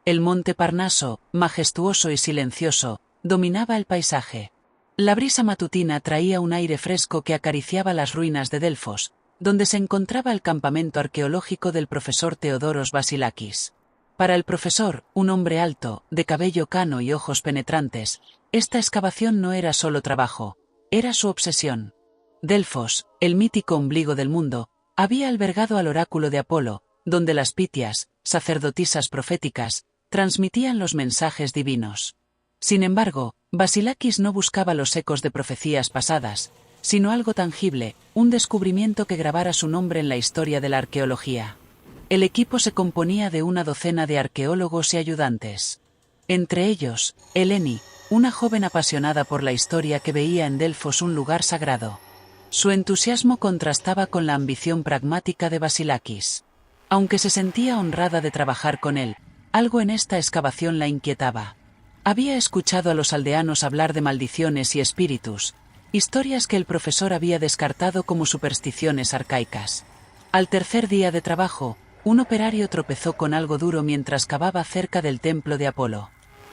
El monte Parnaso, majestuoso y silencioso, dominaba el paisaje. La brisa matutina traía un aire fresco que acariciaba las ruinas de Delfos, donde se encontraba el campamento arqueológico del profesor Theodoros Vasilakis. Para el profesor, un hombre alto, de cabello cano y ojos penetrantes, esta excavación no era solo trabajo, era su obsesión. Delfos, el mítico ombligo del mundo, había albergado al oráculo de Apolo, donde las pitias, sacerdotisas proféticas, transmitían los mensajes divinos. Sin embargo, Vasilakis no buscaba los ecos de profecías pasadas, sino algo tangible, un descubrimiento que grabara su nombre en la historia de la arqueología. El equipo se componía de una docena de arqueólogos y ayudantes. Entre ellos, Eleni, una joven apasionada por la historia que veía en Delfos un lugar sagrado. Su entusiasmo contrastaba con la ambición pragmática de Vasilakis. Aunque se sentía honrada de trabajar con él, algo en esta excavación la inquietaba. Había escuchado a los aldeanos hablar de maldiciones y espíritus, historias que el profesor había descartado como supersticiones arcaicas. Al tercer día de trabajo, un operario tropezó con algo duro mientras cavaba cerca del templo de Apolo.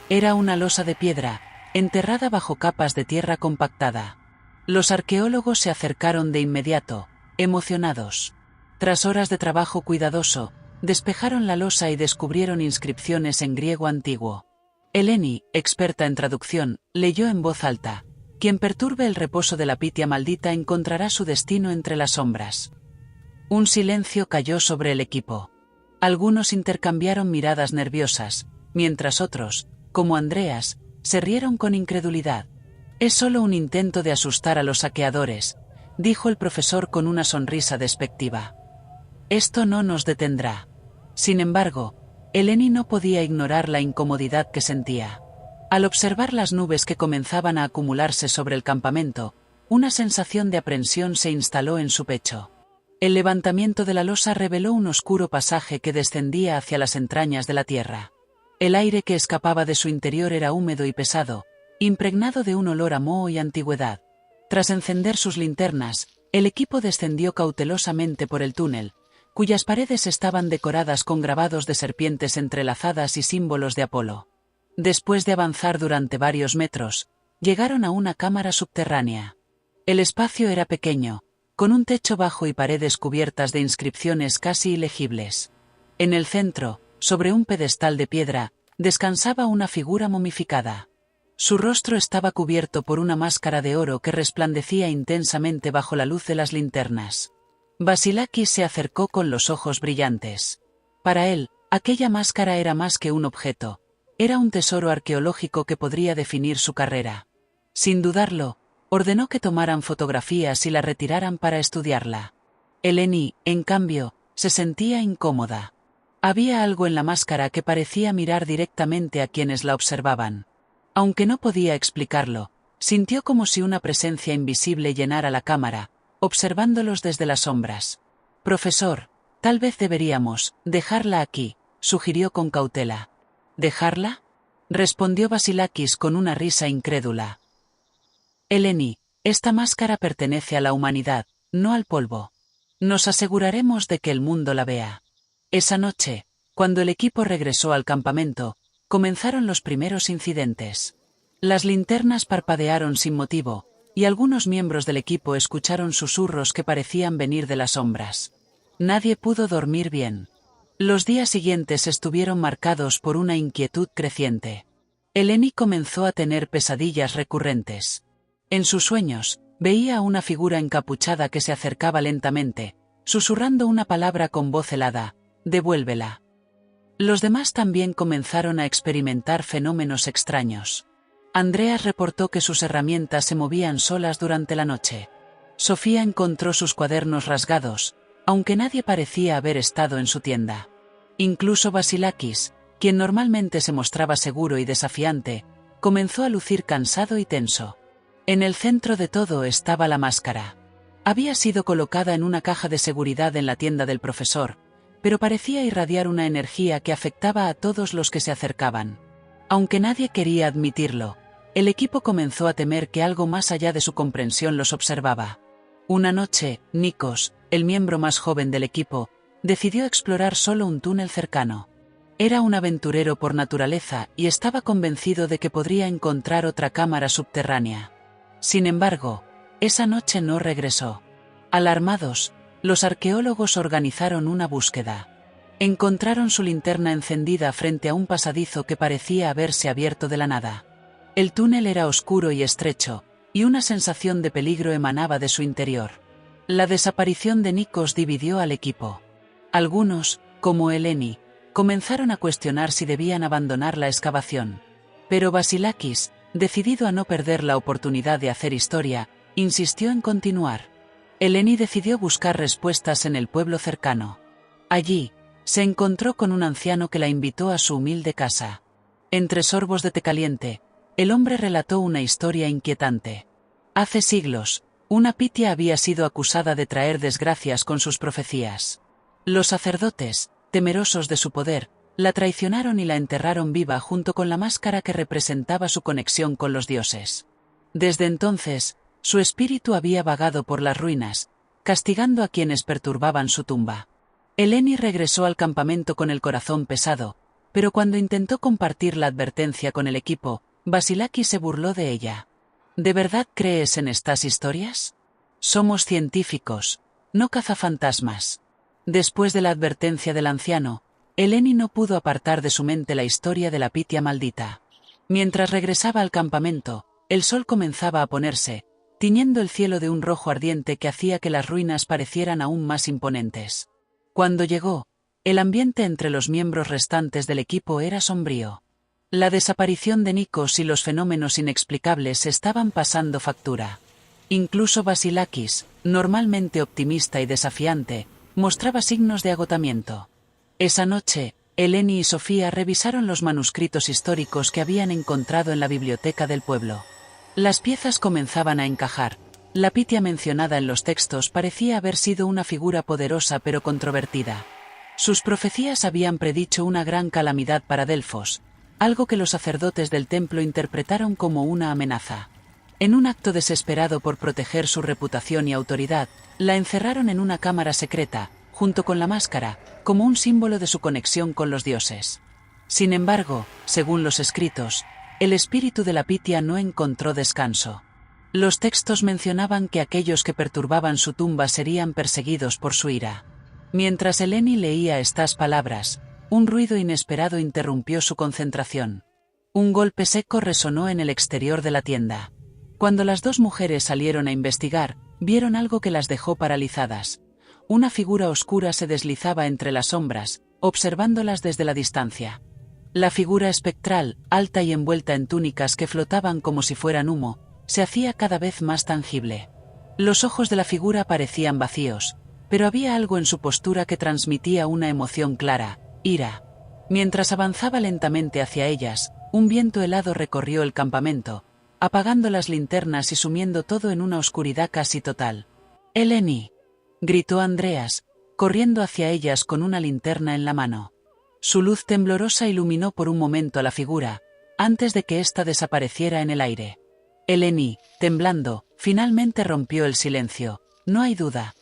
Era una losa de piedra, enterrada bajo capas de tierra compactada. Los arqueólogos se acercaron de inmediato, emocionados. Tras horas de trabajo cuidadoso, despejaron la losa y descubrieron inscripciones en griego antiguo. Eleni, experta en traducción, leyó en voz alta: «Quien perturbe el reposo de la Pitia maldita encontrará su destino entre las sombras». Un silencio cayó sobre el equipo. Algunos intercambiaron miradas nerviosas, mientras otros, como Andreas, se rieron con incredulidad. «Es solo un intento de asustar a los saqueadores», dijo el profesor con una sonrisa despectiva. «Esto no nos detendrá». Sin embargo, Eleni no podía ignorar la incomodidad que sentía. Al observar las nubes que comenzaban a acumularse sobre el campamento, una sensación de aprensión se instaló en su pecho. El levantamiento de la losa reveló un oscuro pasaje que descendía hacia las entrañas de la tierra. El aire que escapaba de su interior era húmedo y pesado, impregnado de un olor a moho y antigüedad. Tras encender sus linternas, el equipo descendió cautelosamente por el túnel, cuyas paredes estaban decoradas con grabados de serpientes entrelazadas y símbolos de Apolo. Después de avanzar durante varios metros, llegaron a una cámara subterránea. El espacio era pequeño, con un techo bajo y paredes cubiertas de inscripciones casi ilegibles. En el centro, sobre un pedestal de piedra, descansaba una figura momificada. Su rostro estaba cubierto por una máscara de oro que resplandecía intensamente bajo la luz de las linternas. Vasilakis se acercó con los ojos brillantes. Para él, aquella máscara era más que un objeto, era un tesoro arqueológico que podría definir su carrera. Sin dudarlo, ordenó que tomaran fotografías y la retiraran para estudiarla. Eleni, en cambio, se sentía incómoda. Había algo en la máscara que parecía mirar directamente a quienes la observaban. Aunque no podía explicarlo, sintió como si una presencia invisible llenara la cámara, observándolos desde las sombras. «Profesor, tal vez deberíamos dejarla aquí», sugirió con cautela. «¿Dejarla?», respondió Vasilakis con una risa incrédula. «Eleni, esta máscara pertenece a la humanidad, no al polvo. Nos aseguraremos de que el mundo la vea». Esa noche, cuando el equipo regresó al campamento, comenzaron los primeros incidentes. Las linternas parpadearon sin motivo, y algunos miembros del equipo escucharon susurros que parecían venir de las sombras. Nadie pudo dormir bien. Los días siguientes estuvieron marcados por una inquietud creciente. Eleni comenzó a tener pesadillas recurrentes. En sus sueños, veía a una figura encapuchada que se acercaba lentamente, susurrando una palabra con voz helada: «Devuélvela». Los demás también comenzaron a experimentar fenómenos extraños. Andreas reportó que sus herramientas se movían solas durante la noche. Sofía encontró sus cuadernos rasgados, aunque nadie parecía haber estado en su tienda. Incluso Vasilakis, quien normalmente se mostraba seguro y desafiante, comenzó a lucir cansado y tenso. En el centro de todo estaba la máscara. Había sido colocada en una caja de seguridad en la tienda del profesor, pero parecía irradiar una energía que afectaba a todos los que se acercaban. Aunque nadie quería admitirlo, el equipo comenzó a temer que algo más allá de su comprensión los observaba. Una noche, Nikos, el miembro más joven del equipo, decidió explorar solo un túnel cercano. Era un aventurero por naturaleza y estaba convencido de que podría encontrar otra cámara subterránea. Sin embargo, esa noche no regresó. Alarmados, los arqueólogos organizaron una búsqueda. Encontraron su linterna encendida frente a un pasadizo que parecía haberse abierto de la nada. El túnel era oscuro y estrecho, y una sensación de peligro emanaba de su interior. La desaparición de Nikos dividió al equipo. Algunos, como Eleni, comenzaron a cuestionar si debían abandonar la excavación. Pero Vasilakis, decidido a no perder la oportunidad de hacer historia, insistió en continuar. Eleni decidió buscar respuestas en el pueblo cercano. Allí, se encontró con un anciano que la invitó a su humilde casa. Entre sorbos de té caliente, el hombre relató una historia inquietante. Hace siglos, una pitia había sido acusada de traer desgracias con sus profecías. Los sacerdotes, temerosos de su poder, la traicionaron y la enterraron viva junto con la máscara que representaba su conexión con los dioses. Desde entonces, su espíritu había vagado por las ruinas, castigando a quienes perturbaban su tumba. Eleni regresó al campamento con el corazón pesado, pero cuando intentó compartir la advertencia con el equipo, Vasilakis se burló de ella. ¿De verdad crees en estas historias? Somos científicos, no cazafantasmas. Después de la advertencia del anciano, Eleni no pudo apartar de su mente la historia de la pitia maldita. Mientras regresaba al campamento, el sol comenzaba a ponerse, tiñendo el cielo de un rojo ardiente que hacía que las ruinas parecieran aún más imponentes. Cuando llegó, el ambiente entre los miembros restantes del equipo era sombrío. La desaparición de Nikos y los fenómenos inexplicables estaban pasando factura. Incluso Vasilakis, normalmente optimista y desafiante, mostraba signos de agotamiento. Esa noche, Eleni y Sofía revisaron los manuscritos históricos que habían encontrado en la biblioteca del pueblo. Las piezas comenzaban a encajar. La pitia mencionada en los textos parecía haber sido una figura poderosa pero controvertida. Sus profecías habían predicho una gran calamidad para Delfos, algo que los sacerdotes del templo interpretaron como una amenaza. En un acto desesperado por proteger su reputación y autoridad, la encerraron en una cámara secreta, junto con la máscara, como un símbolo de su conexión con los dioses. Sin embargo, según los escritos, el espíritu de la pitia no encontró descanso. Los textos mencionaban que aquellos que perturbaban su tumba serían perseguidos por su ira. Mientras Eleni leía estas palabras, un ruido inesperado interrumpió su concentración. Un golpe seco resonó en el exterior de la tienda. Cuando las dos mujeres salieron a investigar, vieron algo que las dejó paralizadas. Una figura oscura se deslizaba entre las sombras, observándolas desde la distancia. La figura espectral, alta y envuelta en túnicas que flotaban como si fueran humo, se hacía cada vez más tangible. Los ojos de la figura parecían vacíos, pero había algo en su postura que transmitía una emoción clara: ira. Mientras avanzaba lentamente hacia ellas, un viento helado recorrió el campamento, apagando las linternas y sumiendo todo en una oscuridad casi total. «Eleni», gritó Andreas, corriendo hacia ellas con una linterna en la mano. Su luz temblorosa iluminó por un momento a la figura, antes de que ésta desapareciera en el aire. Eleni, temblando, finalmente rompió el silencio. «No hay duda.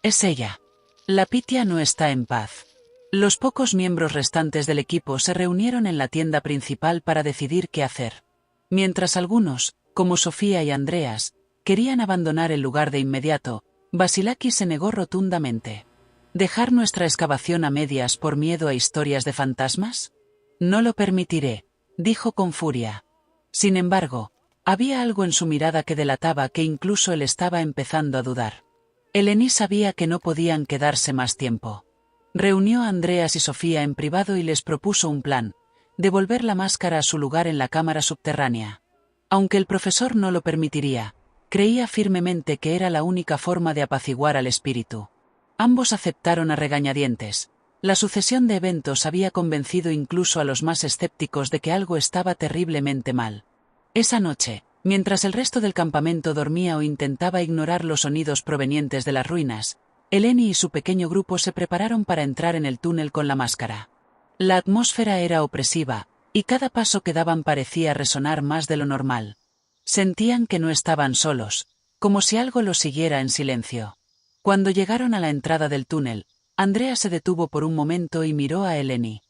Es ella. La pitia no está en paz». Los pocos miembros restantes del equipo se reunieron en la tienda principal para decidir qué hacer. Mientras algunos, como Sofía y Andreas, querían abandonar el lugar de inmediato, Vasilakis se negó rotundamente. ¿Dejar nuestra excavación a medias por miedo a historias de fantasmas? No lo permitiré, dijo con furia. Sin embargo, había algo en su mirada que delataba que incluso él estaba empezando a dudar. Eleni sabía que no podían quedarse más tiempo. Reunió a Andreas y Sofía en privado y les propuso un plan: devolver la máscara a su lugar en la cámara subterránea. Aunque el profesor no lo permitiría, creía firmemente que era la única forma de apaciguar al espíritu. Ambos aceptaron a regañadientes. La sucesión de eventos había convencido incluso a los más escépticos de que algo estaba terriblemente mal. Esa noche, mientras el resto del campamento dormía o intentaba ignorar los sonidos provenientes de las ruinas, Eleni y su pequeño grupo se prepararon para entrar en el túnel con la máscara. La atmósfera era opresiva, y cada paso que daban parecía resonar más de lo normal. Sentían que no estaban solos, como si algo los siguiera en silencio. Cuando llegaron a la entrada del túnel, Andrea se detuvo por un momento y miró a Eleni.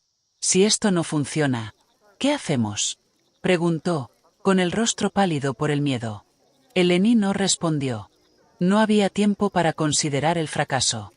Si esto no funciona, ¿qué hacemos? Preguntó, con el rostro pálido por el miedo. Eleni no respondió. No había tiempo para considerar el fracaso.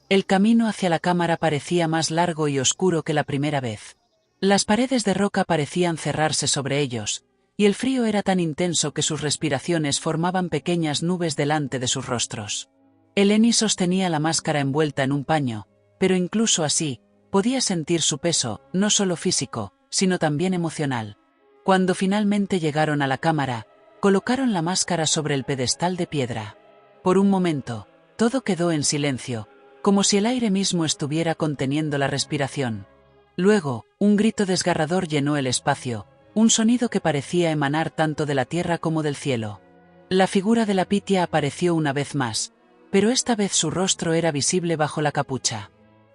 El camino hacia la cámara parecía más largo y oscuro que la primera vez. Las paredes de roca parecían cerrarse sobre ellos, y el frío era tan intenso que sus respiraciones formaban pequeñas nubes delante de sus rostros. Eleni sostenía la máscara envuelta en un paño, pero incluso así, podía sentir su peso, no solo físico, sino también emocional. Cuando finalmente llegaron a la cámara, colocaron la máscara sobre el pedestal de piedra. Por un momento, todo quedó en silencio, como si el aire mismo estuviera conteniendo la respiración. Luego, un grito desgarrador llenó el espacio, un sonido que parecía emanar tanto de la tierra como del cielo. La figura de la Pitia apareció una vez más, pero esta vez su rostro era visible bajo la capucha.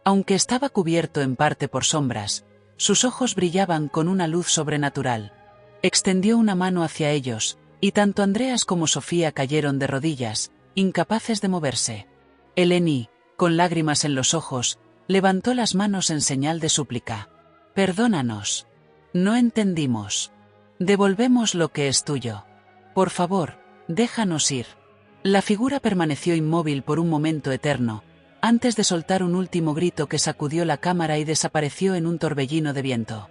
Aunque estaba cubierto en parte por sombras, sus ojos brillaban con una luz sobrenatural. Extendió una mano hacia ellos, y tanto Andreas como Sofía cayeron de rodillas, incapaces de moverse. Eleni, con lágrimas en los ojos, levantó las manos en señal de súplica. «Perdónanos. No entendimos. Devolvemos lo que es tuyo. Por favor, déjanos ir». La figura permaneció inmóvil por un momento eterno, antes de soltar un último grito que sacudió la cámara y desapareció en un torbellino de viento.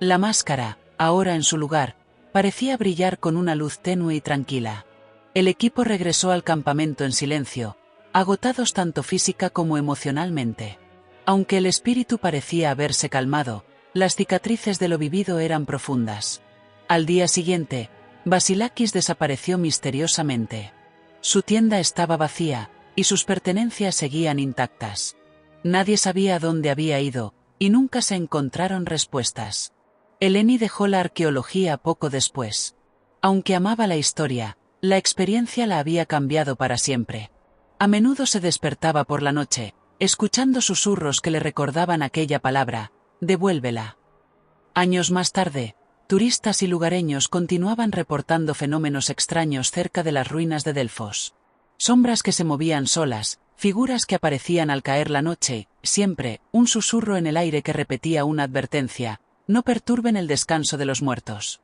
La máscara, ahora en su lugar, parecía brillar con una luz tenue y tranquila. El equipo regresó al campamento en silencio, agotados tanto física como emocionalmente. Aunque el espíritu parecía haberse calmado, las cicatrices de lo vivido eran profundas. Al día siguiente, Vasilakis desapareció misteriosamente. Su tienda estaba vacía, y sus pertenencias seguían intactas. Nadie sabía a dónde había ido, y nunca se encontraron respuestas. Eleni dejó la arqueología poco después. Aunque amaba la historia, la experiencia la había cambiado para siempre. A menudo se despertaba por la noche, escuchando susurros que le recordaban aquella palabra: «devuélvela». Años más tarde, turistas y lugareños continuaban reportando fenómenos extraños cerca de las ruinas de Delfos. Sombras que se movían solas, figuras que aparecían al caer la noche, siempre, un susurro en el aire que repetía una advertencia: no perturben el descanso de los muertos.